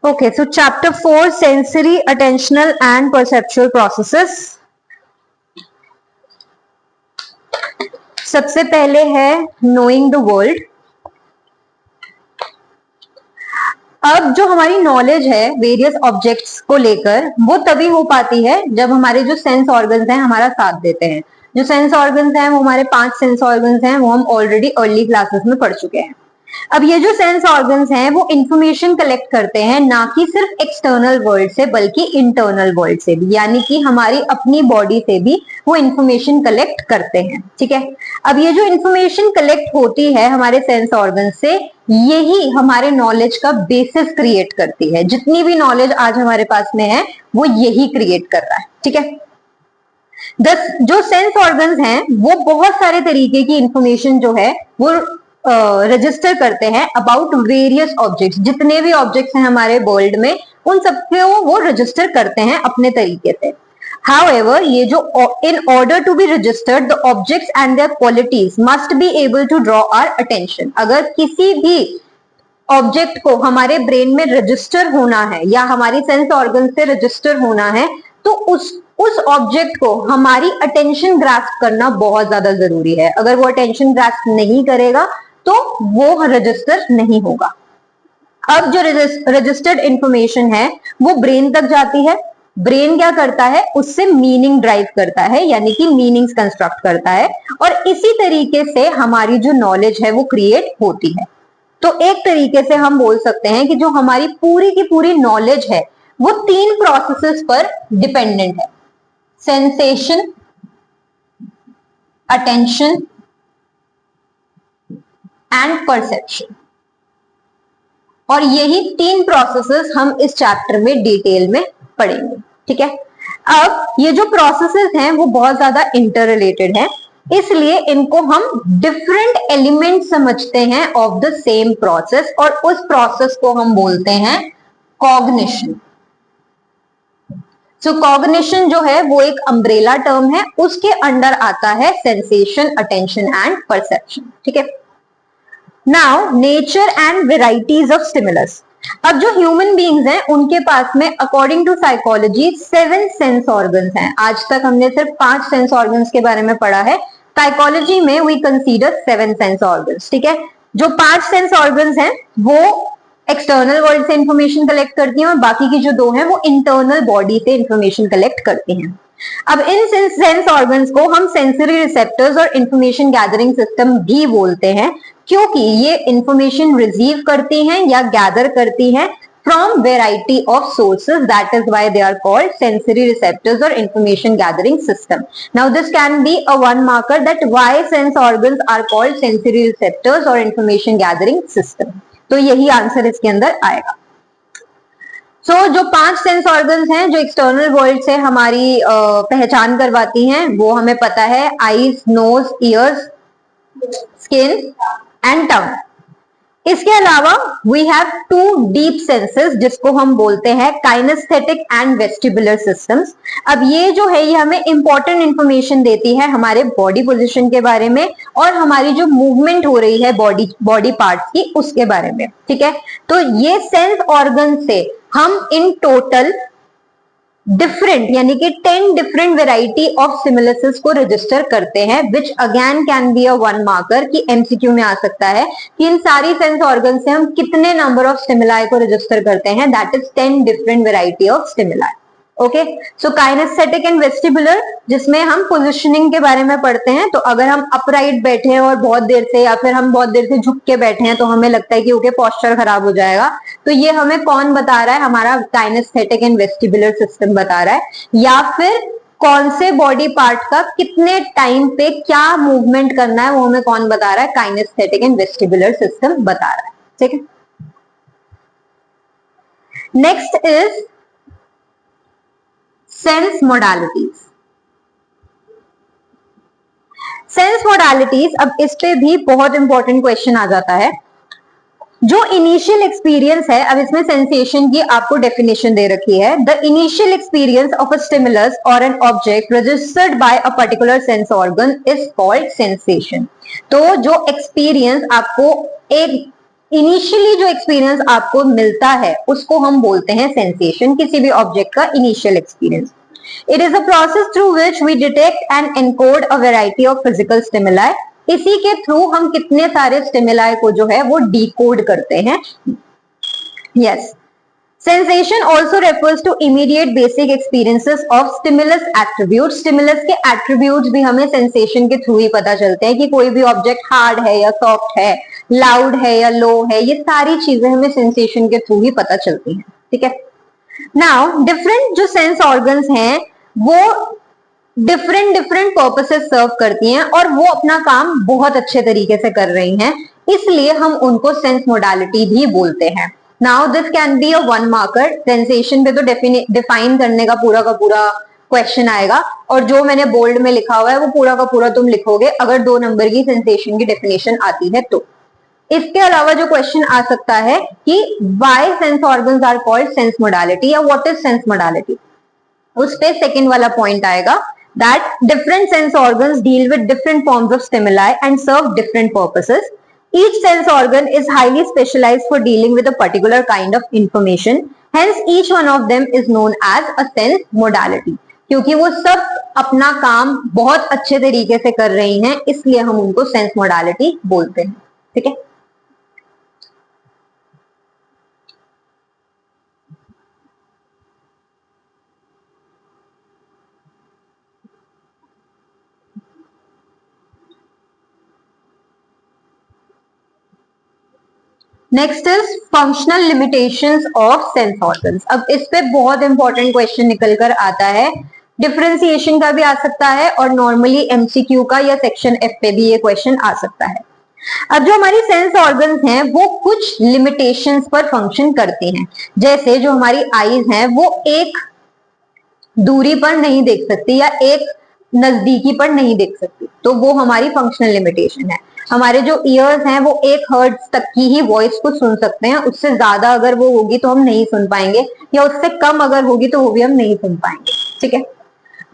Okay, so chapter 4, sensory, attentional and perceptual processes. सबसे पहले है knowing the world. अब जो हमारी नॉलेज है वेरियस ऑब्जेक्ट्स को लेकर वो तभी हो पाती है जब हमारे जो सेंस ऑर्गन्स हैं हमारा साथ देते हैं. जो सेंस ऑर्गन्स हैं वो हमारे 5 सेंस ऑर्गन्स हैं, वो हम ऑलरेडी अर्ली क्लासेस में पढ़ चुके हैं. अब ये जो सेंस ऑर्गन्स हैं वो इंफॉर्मेशन कलेक्ट करते हैं ना कि सिर्फ एक्सटर्नल वर्ल्ड से बल्कि इंटरनल वर्ल्ड से भी, यानी कि हमारी अपनी बॉडी से भी वो इंफॉर्मेशन कलेक्ट करते हैं. ठीक है. अब ये जो इंफॉर्मेशन कलेक्ट होती है हमारे सेंस ऑर्गन से, यही हमारे नॉलेज का बेसिस क्रिएट करती है. जितनी भी नॉलेज आज हमारे पास में है वो यही क्रिएट कर रहा है. ठीक है. जो सेंस ऑर्गन्स हैं वो बहुत सारे तरीके की इंफॉर्मेशन जो है वो रजिस्टर करते हैं अबाउट वेरियस ऑब्जेक्ट्स. जितने भी ऑब्जेक्ट्स हैं हमारे वर्ल्ड में उन सबको वो रजिस्टर करते हैं अपने तरीके से. However, ये जो in order to be registered, the objects and their qualities must be able to draw our attention. अगर किसी भी ऑब्जेक्ट को हमारे ब्रेन में रजिस्टर होना है या हमारी सेंस ऑर्गन से रजिस्टर होना है तो उस ऑब्जेक्ट को हमारी अटेंशन ग्रास्प करना बहुत ज्यादा जरूरी है. अगर वो अटेंशन ग्रास्प नहीं करेगा तो वो रजिस्टर नहीं होगा. अब जो रजिस्टर्ड इंफॉर्मेशन है वो ब्रेन तक जाती है. ब्रेन क्या करता है, उससे मीनिंग ड्राइव करता है, यानी कि मीनिंग्स कंस्ट्रक्ट करता है, और इसी तरीके से हमारी जो नॉलेज है वो क्रिएट होती है. तो एक तरीके से हम बोल सकते हैं कि जो हमारी पूरी की पूरी नॉलेज है वो 3 प्रोसेसेस पर डिपेंडेंट है. Sensation, attention and perception. और यही 3 प्रोसेसेस हम इस चैप्टर में डिटेल में पढ़ेंगे. ठीक है. अब ये जो प्रोसेसेस हैं वो बहुत ज्यादा इंटर रिलेटेड हैं, इसलिए इनको हम डिफरेंट एलिमेंट समझते हैं ऑफ द सेम प्रोसेस, और उस प्रोसेस को हम बोलते हैं कॉग्निशन. सो कॉग्निशन जो है वो एक अम्ब्रेला टर्म है, उसके अंडर आता है सेंसेशन, अटेंशन एंड परसेप्शन. ठीक है. Now nature and varieties of stimulus. अब जो ह्यूमन बीइंग्स हैं उनके पास में according to psychology 7 sense organs हैं. आज तक हमने सिर्फ 5 सेंस ऑर्गन्स के बारे में पढ़ा है. साइकोलॉजी में वी कंसीडर 7 सेंस ऑर्गन्स. ठीक है. जो 5 सेंस ऑर्गन्स हैं वो एक्सटर्नल वर्ल्ड से इंफॉर्मेशन कलेक्ट करती हैं और बाकी की जो 2 हैं वो इंटरनल बॉडी से इंफॉर्मेशन कलेक्ट करती हैं. अब इन सेंस ऑर्गन्स को हम सेंसरी रिसेप्टर्स और इंफॉर्मेशन गैदरिंग सिस्टम भी बोलते हैं, क्योंकि ये इंफॉर्मेशन रिसीव करती हैं या गैदर करती हैं from variety of sources. That is why they are called sensory receptors और information gathering system. Now this can be a one marker that why sense organs are called sensory receptors और information gathering system. तो यही answer इसके अंदर आएगा. जो 5 sense organs हैं जो एक्सटर्नल वर्ल्ड से हमारी पहचान करवाती हैं वो हमें पता है: eyes, nose, ears, skin and tongue. इसके अलावा वी हैव 2 डीप सेंसेस जिसको हम बोलते हैं काइनेस्थेटिक एंड वेस्टिबुलर सिस्टम्स. अब ये जो है ये हमें इंपॉर्टेंट इंफॉर्मेशन देती है हमारे बॉडी पोजीशन के बारे में और हमारी जो मूवमेंट हो रही है बॉडी पार्ट्स की उसके बारे में. ठीक है. तो ये सेंस ऑर्गन से हम इन टोटल डिफरेंट यानी कि 10 डिफरेंट वेराइटी ऑफ स्टिमुलसेस को रजिस्टर करते हैं, which again can be a one marker कि एमसीक्यू में आ सकता है कि इन सारी सेंस ऑर्गन से हम कितने नंबर ऑफ स्टिमुलाई को रजिस्टर करते हैं. That is 10 different variety of stimuli. Okay. So kinaesthetic and vestibular जिसमें हम पोजिशनिंग के बारे में पढ़ते हैं. तो अगर हम अपराइट बैठे हैं और बहुत देर से या फिर हम बहुत देर से झुक के बैठे हैं तो हमें लगता है कि ओके पोस्चर खराब हो जाएगा, तो ये हमें कौन बता रहा है? हमारा काइनेस्थेटिक एंड वेस्टिबुलर सिस्टम बता रहा है. या फिर कौन से बॉडी पार्ट का कितने टाइम पे क्या मूवमेंट करना है वो हमें कौन बता रहा है? काइनेस्थेटिक एंड वेस्टिबुलर सिस्टम बता रहा है. ठीक है. Next is sense modalities. Sense modalities, अब इस पे भी बहुत इंपॉर्टेंट क्वेश्चन आ जाता है. जो इनिशियल एक्सपीरियंस है, अब इसमें सेंसेशन की आपको डेफिनेशन दे रखी है. The initial experience of a stimulus और an object registered by a particular sense organ is called sensation. तो जो एक्सपीरियंस आपको एक इनिशियली जो एक्सपीरियंस आपको मिलता है उसको हम बोलते हैं सेंसेशन, किसी भी ऑब्जेक्ट का initial experience. It is a process through which we detect and encode a variety of physical stimuli. इसी के थ्रू हम कितने सारे स्टिमुलाई को जो है वो डिकोड करते हैं. Yes. Sensation also refers to immediate basic experiences of stimulus attributes. Stimulus के attributes भी हमें sensation के थ्रू ही पता चलते हैं कि कोई भी ऑब्जेक्ट हार्ड है या सॉफ्ट है, लाउड है या लो है, ये सारी चीजें हमें सेंसेशन के थ्रू ही पता चलती हैं. ठीक है. नाउ डिफरेंट जो सेंस ऑर्गन्स हैं वो डिफरेंट पर्पसेस सर्व करती हैं और वो अपना काम बहुत अच्छे तरीके से कर रही हैं, इसलिए हम उनको सेंस मोडालिटी भी बोलते हैं. Now this can be a one marker. Sensation पे तो डिफाइन करने का पूरा क्वेश्चन आएगा और जो मैंने बोल्ड में लिखा हुआ है वो पूरा का पूरा तुम लिखोगे अगर 2 नंबर की सेंसेशन की डेफिनेशन आती है तो. इसके अलावा जो क्वेश्चन आ सकता है कि why sense organs are called sense modality या व्हाट इज सेंस मोडालिटी, उस पे सेकंड वाला पॉइंट आएगा. That different sense organs deal with different forms of stimuli and serve different purposes. Each sense organ is highly specialized for dealing with a particular kind of information. Hence, each one of them is known as a sense modality. क्योंकि वो सब अपना काम बहुत अच्छे तरीके से कर रही हैं, इसलिए हम उनको सेंस मोडालिटी बोलते हैं. ठीक है. Next is functional limitations of sense organs. अब इस पे बहुत इंपॉर्टेंट क्वेश्चन निकल कर आता है. डिफरेंशिएशन का भी आ सकता है और नॉर्मली एमसीक्यू का या सेक्शन एफ पे भी ये क्वेश्चन आ सकता है. अब जो हमारी सेंस ऑर्गन्स हैं वो कुछ लिमिटेशंस पर फंक्शन करते हैं. जैसे जो हमारी आईज हैं वो एक दूरी पर नहीं देख सकती या एक नजदीकी पर नहीं देख सकती, तो वो हमारी फंक्शनल लिमिटेशन है. हमारे जो ईयर्स हैं वो 1 हर्ट्ज तक की ही वॉइस को सुन सकते हैं, उससे ज्यादा अगर वो होगी तो हम नहीं सुन पाएंगे या उससे कम अगर होगी तो वो भी हम नहीं सुन पाएंगे. ठीक है.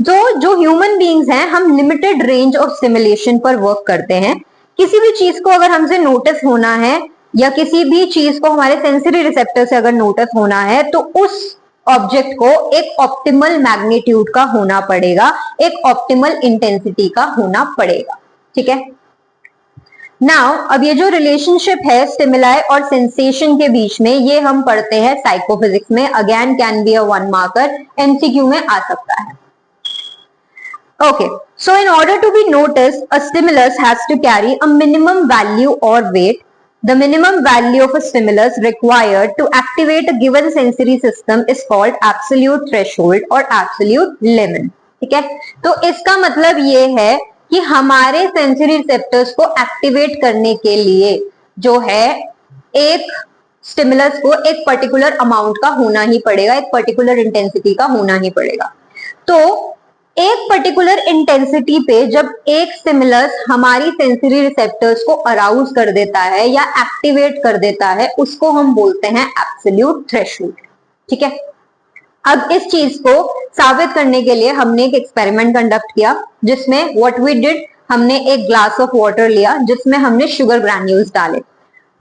जो ह्यूमन बीइंग्स हैं हम लिमिटेड रेंज ऑफ स्टिमुलेशन पर वर्क करते हैं. किसी भी चीज को अगर हमसे नोटिस होना है या किसी भी चीज को हमारे सेंसरी रिसेप्टर से अगर नोटिस होना है तो उस ऑब्जेक्ट को एक ऑप्टिमल मैग्नीट्यूड का होना पड़ेगा, एक ऑप्टिमल इंटेंसिटी का होना पड़ेगा. ठीक है. नाउ अब ये जो रिलेशनशिप है स्टिमुलाई और सेंसेशन के बीच में, ये हम पढ़ते हैं साइकोफिजिक्स में. Again can be a one marker, MCQ में आ सकता है. Okay, so in order to be noticed, a stimulus has to carry a minimum value or weight. The minimum value of a stimulus required to activate a given sensory system is called absolute threshold or absolute limit. ठीक है. तो इसका मतलब ये है कि हमारे sensory receptors को एक्टिवेट करने के लिए जो है एक स्टिमुलस को एक पर्टिकुलर अमाउंट का होना ही पड़ेगा, एक पर्टिकुलर इंटेंसिटी का होना ही पड़ेगा. तो एक पर्टिकुलर इंटेंसिटी पे जब एक स्टिमुलस हमारी सेंसरी रिसेप्टर्स को अराउज कर देता है या एक्टिवेट कर देता है, उसको हम बोलते हैं एब्सोल्यूट थ्रेशोल्ड. ठीक है. अब इस चीज को साबित करने के लिए हमने एक एक्सपेरिमेंट कंडक्ट किया जिसमें व्हाट वी डिड, हमने एक ग्लास ऑफ वाटर लिया जिसमें हमने शुगर ग्रैन्यूल्स डाले.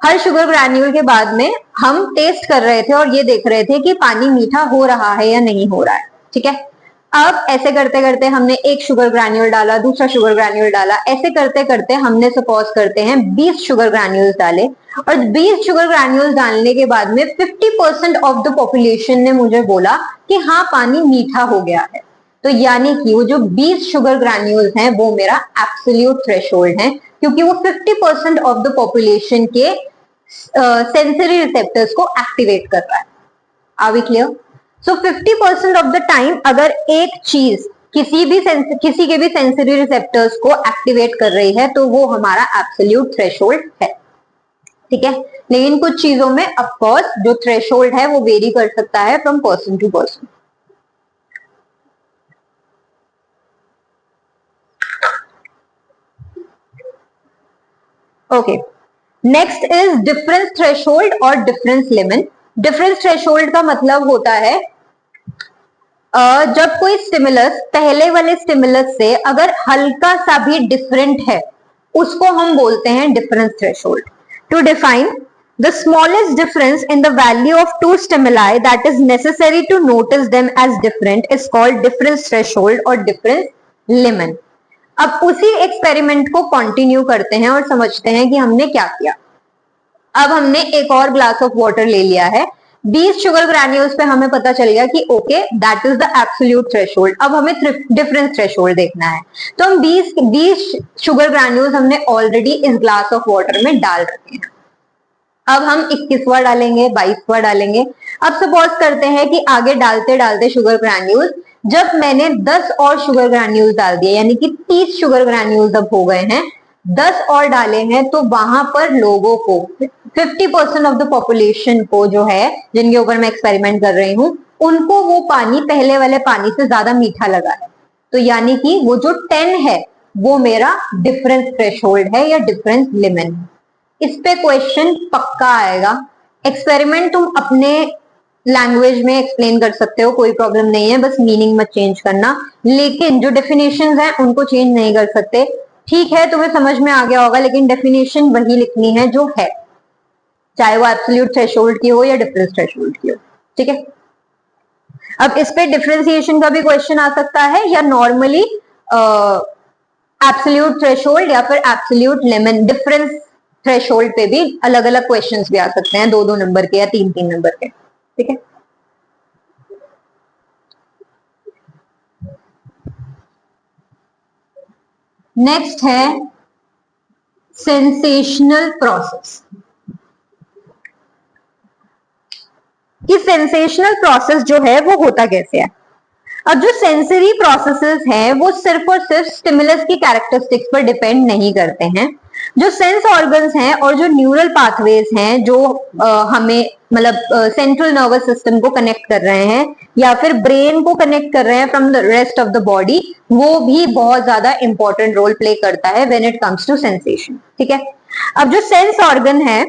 हर शुगर ग्रैन्यूल के बाद में हम टेस्ट कर रहे थे और ये देख रहे थे कि पानी मीठा हो रहा है या नहीं हो रहा है. ठीक है. अब ऐसे करते करते हमने एक शुगर ग्रैन्यूल डाला, दूसरा शुगर ग्रैन्यूल डाला, ऐसे करते करते हमने सपोज करते हैं 20 शुगर ग्रैन्यूल्स डाले और 20 शुगर ग्रैन्यूल्स डालने के बाद में 50% ऑफ द पॉपुलेशन ने मुझे बोला कि हाँ पानी मीठा हो गया है. तो यानी कि वो जो 20 शुगर ग्रैन्यूल्स हैं वो मेरा एब्सोल्यूट थ्रेशोल्ड है, क्योंकि वो 50% ऑफ द पॉपुलेशन के सेंसरी रिसेप्टर्स को एक्टिवेट कर रहा है. Are we clear? So 50% of the time अगर एक चीज किसी के भी सेंसरी रिसेप्टर्स को एक्टिवेट कर रही है तो वो हमारा एब्सोल्यूट थ्रेशोल्ड है. ठीक है. लेकिन कुछ चीजों में ऑफ कोर्स जो थ्रेशोल्ड है वो वेरी कर सकता है from person to person. Okay. Next is difference threshold और डिफरेंस लिमिट. डिफरेंस थ्रेशोल्ड का मतलब होता है जब कोई स्टिमुलस पहले वाले स्टिमुलस से अगर हल्का सा भी डिफरेंट है उसको हम बोलते हैं difference threshold. To define, The smallest difference in the value of two stimuli that is necessary to notice them as different is called difference threshold or difference limit. अब उसी एक्सपेरिमेंट को कंटिन्यू करते हैं और समझते हैं कि हमने क्या किया। अब हमने एक और ग्लास ऑफ वाटर ले लिया है, 20 शुगर ग्रैन्यूल्स पे हमें पता चल गया कि okay that is the absolute threshold. अब हमें डिफरेंस थ्रेशोल्ड देखना है, तो हम 20 शुगर ग्रैन्यूल्स हमने ऑलरेडी इस ग्लास ऑफ वाटर में डाल रखे हैं। अब हम 21वां डालेंगे, 22वां डालेंगे। अब सपोज करते हैं कि आगे डालते डालते शुगर ग्रैन्यूल्स, जब मैंने 10 और शुगर ग्रैन्यूल्स डाल दिए यानी कि 30 शुगर ग्रैन्यूल्स अब हो गए हैं, 10 और डाले हैं, तो वहां पर लोगों को 50% ऑफ द पॉपुलेशन को जो है जिनके ऊपर मैं एक्सपेरिमेंट कर रही हूं, उनको वो पानी पहले वाले पानी से ज्यादा मीठा लगा है। तो यानी कि वो जो 10 है वो मेरा डिफरेंस थ्रेशोल्ड है या डिफरेंस लिमिट है। इस पे क्वेश्चन पक्का आएगा। एक्सपेरिमेंट तुम अपने लैंग्वेज में एक्सप्लेन कर सकते हो, कोई प्रॉब्लम नहीं है, बस मीनिंग मत चेंज करना, लेकिन जो डेफिनेशंस हैं उनको चेंज नहीं कर सकते। ठीक है, तुम्हें समझ में आ गया होगा, लेकिन डेफिनेशन वही लिखनी है जो है, चाहे वो एब्सोल्यूट थ्रेशोल्ड की हो या डिफरेंस थ्रेशोल्ड की हो। ठीक है, अब इस पे डिफरेंशिएशन का भी क्वेश्चन आ सकता है या नॉर्मली एब्सोल्यूट थ्रेशोल्ड या फिर एब्सोल्यूट लिमिट डिफरेंस थ्रेशोल्ड पे भी अलग अलग क्वेश्चंस भी आ सकते हैं, 2-2 नंबर के या 3-3 नंबर के। ठीक है, नेक्स्ट है सेंसेशनल प्रोसेस। कि सेंसेशनल प्रोसेस जो है वो होता कैसे है। अब जो सेंसरी प्रोसेसेस हैं वो सिर्फ और सिर्फ स्टिमुलस की कैरेक्टरिस्टिक्स पर डिपेंड नहीं करते हैं। जो सेंस ऑर्गन्स हैं और जो न्यूरल पाथवेज हैं जो हमें मतलब सेंट्रल नर्वस सिस्टम को कनेक्ट कर रहे हैं या फिर ब्रेन को कनेक्ट कर रहे हैं from the rest of the body, वो भी बहुत ज्यादा इंपॉर्टेंट रोल प्ले करता है when it comes to sensation. ठीक है, अब जो सेंस ऑर्गन है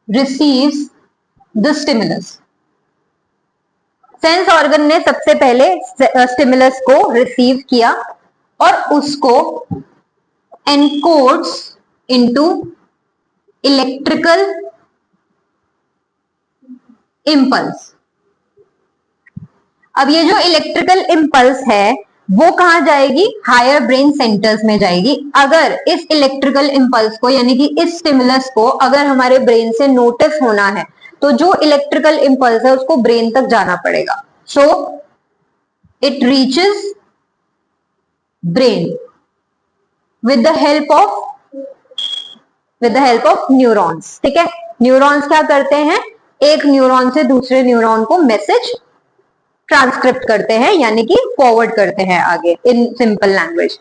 receives the stimulus, sense organ ने सबसे पहले स्टिमुलस को रिसीव किया और उसको एनकोड्स इनटू इलेक्ट्रिकल इंपल्स। अब ये जो इलेक्ट्रिकल इंपल्स है वो कहां जाएगी, हायर ब्रेन सेंटर्स में जाएगी। अगर इस इलेक्ट्रिकल इंपल्स को यानी कि इस स्टिमुलस को अगर हमारे ब्रेन से नोटिस होना है तो जो इलेक्ट्रिकल इंपल्स है उसको ब्रेन तक जाना पड़ेगा। So it reaches brain with the help of neurons. ठीक है, न्यूरॉन्स क्या करते हैं, एक न्यूरॉन से दूसरे न्यूरॉन को मैसेज ट्रांसक्रिप्ट करते हैं यानी कि फॉरवर्ड करते हैं आगे इन सिंपल लैंग्वेज।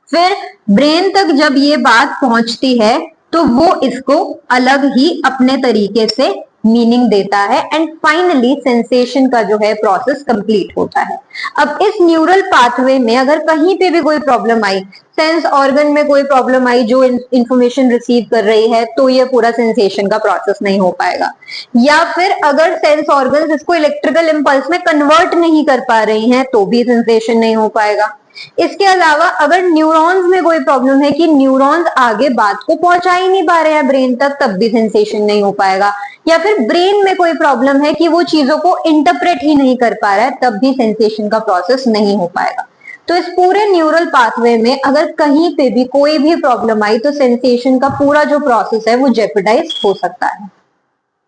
फिर ब्रेन तक जब ये बात पहुंचती है तो वो इसको अलग ही अपने तरीके से मीनिंग देता है एंड फाइनली सेंसेशन का जो है प्रोसेस कंप्लीट होता है। अब इस न्यूरल पाथवे में अगर कहीं पे भी कोई प्रॉब्लम आई, सेंस ऑर्गन में कोई प्रॉब्लम आई जो इंफॉर्मेशन रिसीव कर रही है, तो ये पूरा सेंसेशन का प्रोसेस नहीं हो पाएगा। या फिर अगर सेंस ऑर्गन इसको इलेक्ट्रिकल इंपल्स में कन्वर्ट नहीं कर पा रही हैं तो भी सेंसेशन नहीं हो पाएगा। इसके अलावा अगर न्यूरॉन्स में कोई प्रॉब्लम है कि न्यूरॉन्स आगे बात को पहुंचा ही नहीं पा रहे हैं ब्रेन तक, तब भी सेंसेशन नहीं हो पाएगा। या फिर ब्रेन में कोई प्रॉब्लम है कि वो चीजों को इंटरप्रेट ही नहीं कर पा रहा है, तब भी सेंसेशन का प्रोसेस नहीं हो पाएगा। तो इस पूरे न्यूरल पाथवे में अगर कहीं पे भी कोई भी प्रॉब्लम आई तो सेंसेशन का पूरा जो प्रोसेस है वो जेपरडाइज हो सकता है।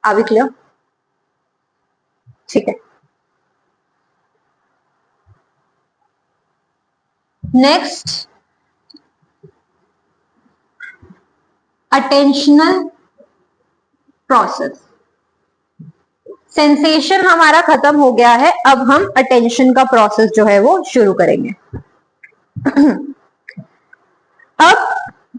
आगे क्लियर? ठीक है, नेक्स्ट अटेंशनल प्रोसेस। सेंसेशन हमारा खत्म हो गया है, अब हम अटेंशन का प्रोसेस जो है वो शुरू करेंगे। अब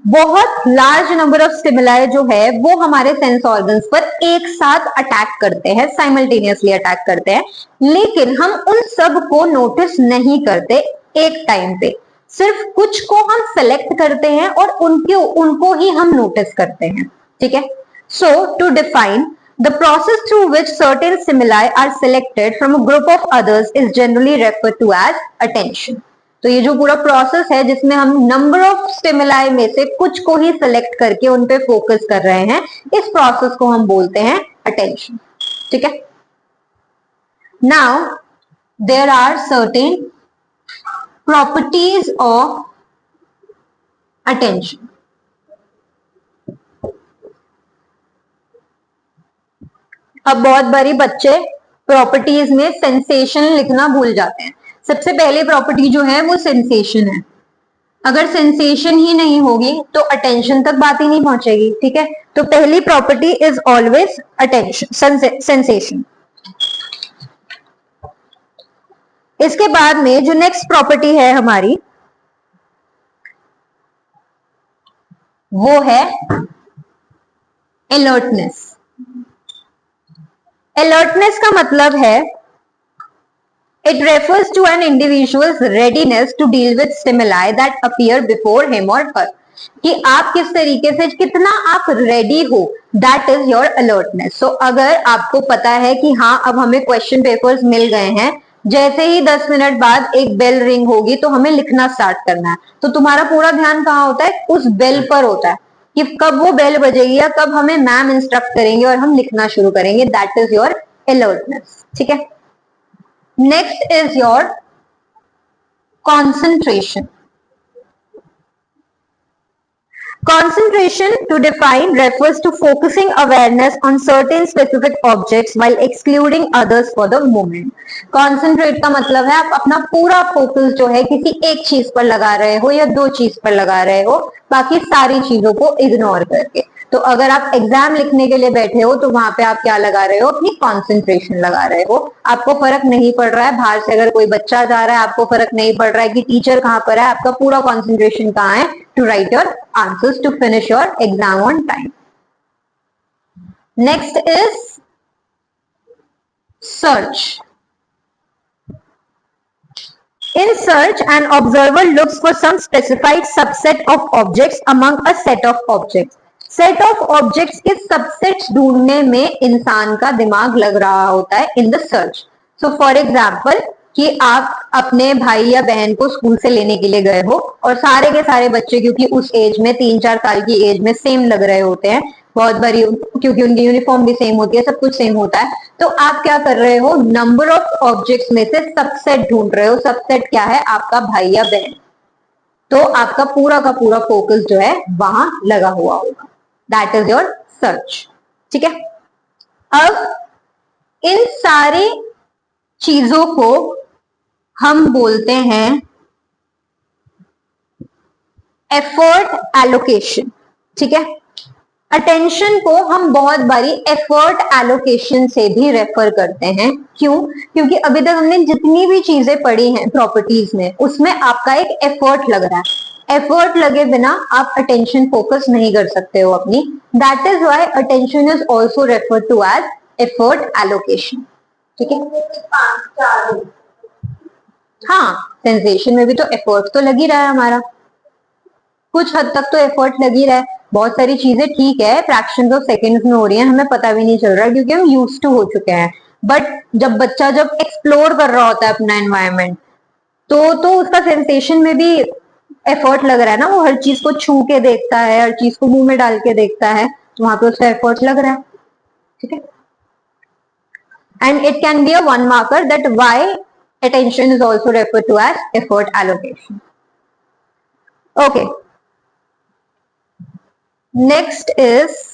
बहुत लार्ज नंबर ऑफ स्टिमुलाई जो है वो हमारे सेंस ऑर्गन्स पर एक साथ अटैक करते हैं, साइमल्टेनियसली अटैक करते हैं, लेकिन हम उन सब को नोटिस नहीं करते एक टाइम पे। सिर्फ कुछ को हम सेलेक्ट करते हैं और उनको ही हम नोटिस करते हैं। ठीक है, so to define the process through which certain stimuli are selected from a group of others is generally referred to as attention. तो ये जो पूरा प्रोसेस है जिसमें हम नंबर ऑफ स्टिमुलाई में से कुछ को ही सिलेक्ट करके उन पे फोकस कर रहे हैं, इस प्रोसेस को हम बोलते हैं अटेंशन। ठीक है। Now there are certain properties of attention. अब बहुत बारी बच्चे प्रॉपर्टीज में सेंसेशन लिखना भूल जाते हैं। सबसे पहली प्रॉपर्टी जो है वो सेंसेशन है। अगर सेंसेशन ही नहीं होगी तो अटेंशन तक बात ही नहीं पहुंचेगी। ठीक है, तो पहली property is always attention, sensation. इसके बाद में जो नेक्स्ट प्रॉपर्टी है हमारी वो है अलर्टनेस। अलर्टनेस का मतलब है it refers to an individual's readiness to deal with stimuli that appear before him or her, कि आप किस तरीके से, कितना आप रेडी हो, दैट इज योर अलर्टनेस। सो अगर आपको पता है कि हाँ अब हमें क्वेश्चन पेपर्स मिल गए हैं, जैसे ही 10 मिनट बाद एक बेल रिंग होगी तो हमें लिखना स्टार्ट करना है, तो तुम्हारा पूरा ध्यान कहाँ होता है? उस बेल पर होता है कि कब वो बेल बजेगी या कब हमें मैम इंस्ट्रक्ट करेंगे और हम लिखना शुरू करेंगे। That is your alertness. ठीक है। Next is your concentration. Concentration, to define, refers to focusing awareness on certain specific objects while excluding others for the moment. Concentrate का मतलब है आप अपना पूरा फोकस जो है किसी एक चीज पर लगा रहे हो या दो चीज पर लगा रहे हो, बाकी सारी चीजों को इग्नोर करके। तो अगर आप एग्जाम लिखने के लिए बैठे हो तो वहां पे आप क्या लगा रहे हो? अपनी कॉन्सेंट्रेशन लगा रहे हो। आपको फर्क नहीं पड़ रहा है बाहर से अगर कोई बच्चा जा रहा है, आपको फर्क नहीं पड़ रहा है कि टीचर कहाँ पर है, आपका पूरा कॉन्सेंट्रेशन कहाँ है? To write your answers, to finish your exam on time. Next is search. In search, an observer looks for some specified subset of objects among a set of objects. Set of objects के subsets ढूंढने में इंसान का दिमाग लग रहा होता है in the search. So for example कि आप अपने भाई या बहन को स्कूल से लेने के लिए गए हो और सारे के सारे बच्चे क्योंकि उस एज में 3-4 साल की एज में सेम लग रहे होते हैं, बहुत बारी क्योंकि उनकी यूनिफॉर्म भी सेम होती है, सब कुछ सेम होता है, तो आप क्या कर रहे हो? नंबर ऑफ ऑब्जेक्ट्स में से सबसेट ढूंढ रहे हो. सबसेट क्या है? आपका भाई या बहन. तो आपका पूरा का पूरा फोकस जो है वहां लगा हुआ होगा. That is your search. ठीक है. अब इन सारी चीजों को हम बोलते हैं एफर्ट एलोकेशन. ठीक है. अटेंशन को हम बहुत बारी एफर्ट एलोकेशन से भी रेफर करते हैं. क्यों? क्योंकि अभी तक हमने जितनी भी चीजें पढ़ी हैं प्रॉपर्टीज में, उसमें आपका एक एफर्ट लग रहा है. एफर्ट लगे बिना आप अटेंशन फोकस नहीं कर सकते हो अपनी. That is why attention is also refer to as effort allocation. ठीक है. हाँ, सेंसेशन में भी तो एफर्ट तो लग ही रहा है हमारा, कुछ हद तक तो एफर्ट लग ही रहा है. बहुत सारी चीजें ठीक है फ्रैक्शन ऑफ सेकेंड्स में हो रही हैं, हमें पता भी नहीं चल रहा क्योंकि हम यूज्ड टू हो चुके हैं. बट जब बच्चा जब एक्सप्लोर कर रहा होता है अपना एनवायरनमेंट, तो उसका सेंसेशन में भी एफर्ट लग रहा है ना. वो हर चीज को छू के देखता है, हर चीज को मुंह में डाल के देखता है, तो वहां पे उसका एफर्ट लग रहा है. ठीक है. And it can be a one marker that why attention is also referred to as effort allocation. Okay. Next is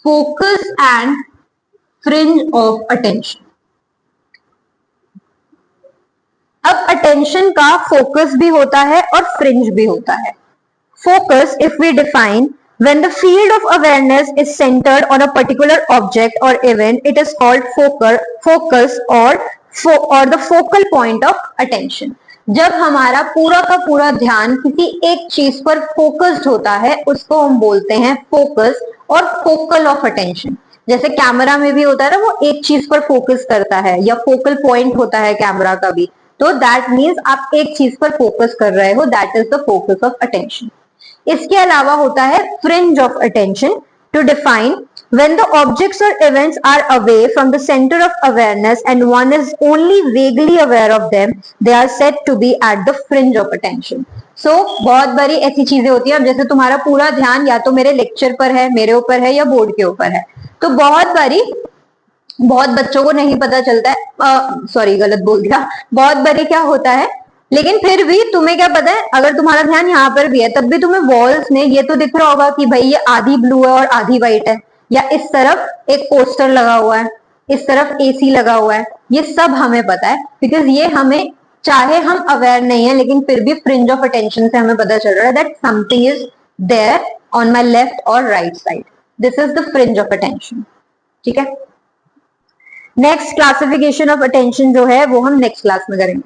focus and fringe of attention. अब अटेंशन का फोकस भी होता है और फ्रिंज भी होता है. Focus, if we define, when the field of awareness is centered on a particular object or event, it is called focus or the focal point of attention. जब हमारा पूरा का पूरा ध्यान किसी एक चीज पर फोकस्ड होता है उसको हम बोलते हैं फोकस और फोकल ऑफ अटेंशन. जैसे कैमरा में भी होता है ना, वो एक चीज पर फोकस करता है या फोकल पॉइंट होता है कैमरा का भी, तो दैट मीन्स आप एक चीज पर फोकस कर रहे हो, that is the focus of attention. इसके अलावा होता है fringe of attention to define when the objects or events are away from the center of awareness and one is only vaguely aware of them, they are said to be at the fringe of attention. So बहुत बारी ऐसी चीजें होती है, अब जैसे तुम्हारा पूरा ध्यान या तो मेरे लेक्चर पर है, मेरे ऊपर है या बोर्ड के ऊपर है, तो बहुत बारी बहुत बच्चों को नहीं पता चलता है, सॉरी गलत बोल दिया, बहुत बारी क्या होता है, लेकिन फिर भी तुम्हें क्या पता है, अगर तुम्हारा ध्यान यहाँ पर भी है तब भी तुम्हें वॉल्स में ये तो दिख रहा होगा कि भाई ये आधी ब्लू है और आधी व्हाइट है, या इस तरफ एक पोस्टर लगा हुआ है, इस तरफ एसी लगा हुआ है, ये सब हमें पता है, बिकॉज ये हमें, चाहे हम अवेयर नहीं है लेकिन फिर भी फ्रिंज ऑफ अटेंशन से हमें पता चल रहा है that something is there on my left और right side, this is the fringe of attention. ठीक है, नेक्स्ट क्लासिफिकेशन ऑफ अटेंशन जो है वो हम नेक्स्ट क्लास में करेंगे।